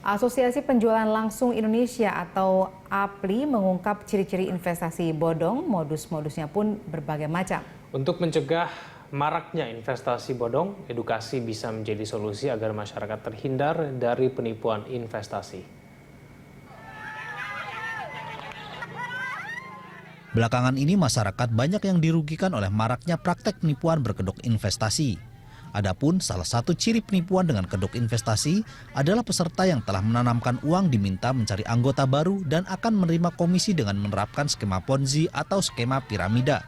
Asosiasi Penjualan Langsung Indonesia atau APLI mengungkap ciri-ciri investasi bodong, modus-modusnya pun berbagai macam. Untuk mencegah maraknya investasi bodong, edukasi bisa menjadi solusi agar masyarakat terhindar dari penipuan investasi. Belakangan ini masyarakat banyak yang dirugikan oleh maraknya praktek penipuan berkedok investasi. Adapun salah satu ciri penipuan dengan kedok investasi adalah peserta yang telah menanamkan uang diminta mencari anggota baru dan akan menerima komisi dengan menerapkan skema Ponzi atau skema piramida.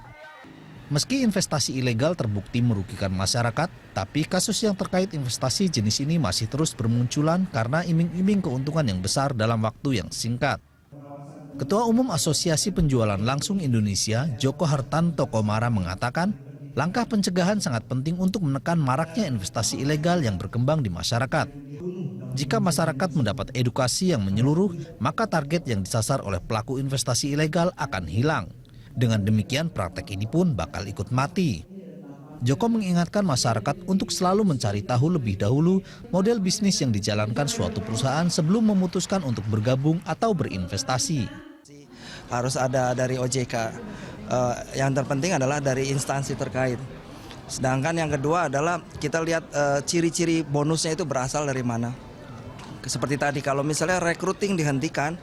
Meski investasi ilegal terbukti merugikan masyarakat, tapi kasus yang terkait investasi jenis ini masih terus bermunculan karena iming-iming keuntungan yang besar dalam waktu yang singkat. Ketua Umum Asosiasi Penjualan Langsung Indonesia, Joko Hartanto Komara mengatakan, langkah pencegahan sangat penting untuk menekan maraknya investasi ilegal yang berkembang di masyarakat. Jika masyarakat mendapat edukasi yang menyeluruh, maka target yang disasar oleh pelaku investasi ilegal akan hilang. Dengan demikian, praktek ini pun bakal ikut mati. Joko mengingatkan masyarakat untuk selalu mencari tahu lebih dahulu model bisnis yang dijalankan suatu perusahaan sebelum memutuskan untuk bergabung atau berinvestasi. Harus ada dari OJK. Yang terpenting adalah dari instansi terkait. Sedangkan yang kedua adalah kita lihat ciri-ciri bonusnya itu berasal dari mana. Seperti tadi, kalau misalnya recruiting dihentikan,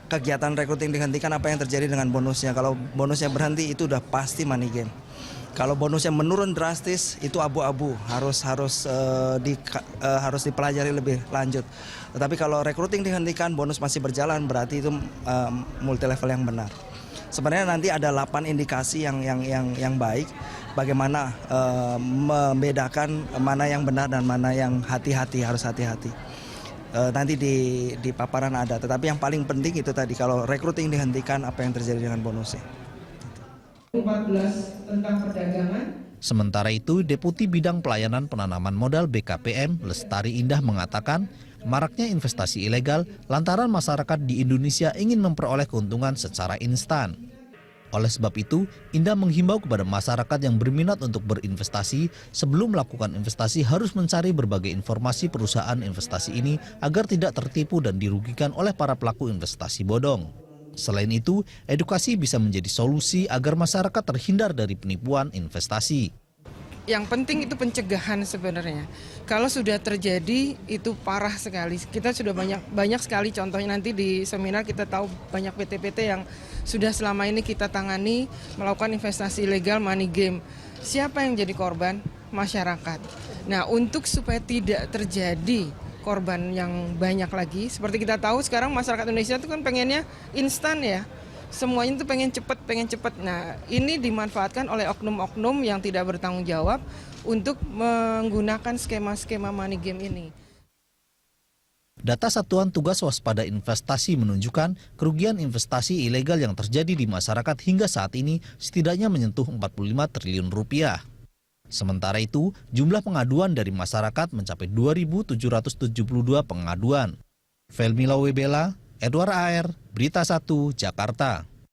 kegiatan recruiting dihentikan, apa yang terjadi dengan bonusnya? Kalau bonusnya berhenti, itu udah pasti money game. Kalau bonusnya menurun drastis, itu abu-abu, harus dipelajari lebih lanjut. Tetapi kalau recruiting dihentikan, bonus masih berjalan, berarti itu multi level yang benar. Sebenarnya nanti ada 8 indikasi yang baik, bagaimana membedakan mana yang benar dan mana yang harus hati-hati. Nanti di paparan ada, tetapi yang paling penting itu tadi, kalau recruiting dihentikan, apa yang terjadi dengan bonusnya. 14 tentang perdagangan. Sementara itu, Deputi Bidang Pelayanan Penanaman Modal BKPM, Lestari Indah mengatakan, maraknya investasi ilegal lantaran masyarakat di Indonesia ingin memperoleh keuntungan secara instan. Oleh sebab itu, Indah menghimbau kepada masyarakat yang berminat untuk berinvestasi, sebelum melakukan investasi harus mencari berbagai informasi perusahaan investasi ini agar tidak tertipu dan dirugikan oleh para pelaku investasi bodong. Selain itu, edukasi bisa menjadi solusi agar masyarakat terhindar dari penipuan investasi. Yang penting itu pencegahan sebenarnya. Kalau sudah terjadi itu parah sekali. Kita sudah banyak sekali contohnya, nanti di seminar kita tahu banyak PT-PT yang sudah selama ini kita tangani melakukan investasi ilegal money game. Siapa yang jadi korban? Masyarakat. Nah, untuk supaya tidak terjadi korban yang banyak lagi, seperti kita tahu sekarang masyarakat Indonesia itu kan pengennya instan ya. Semuanya itu pengen cepat. Nah, ini dimanfaatkan oleh oknum-oknum yang tidak bertanggung jawab untuk menggunakan skema-skema money game ini. Data Satuan Tugas Waspada Investasi menunjukkan kerugian investasi ilegal yang terjadi di masyarakat hingga saat ini setidaknya menyentuh 45 triliun rupiah. Sementara itu, jumlah pengaduan dari masyarakat mencapai 2.772 pengaduan. Felmila Webela, Edward AR, Berita 1, Jakarta.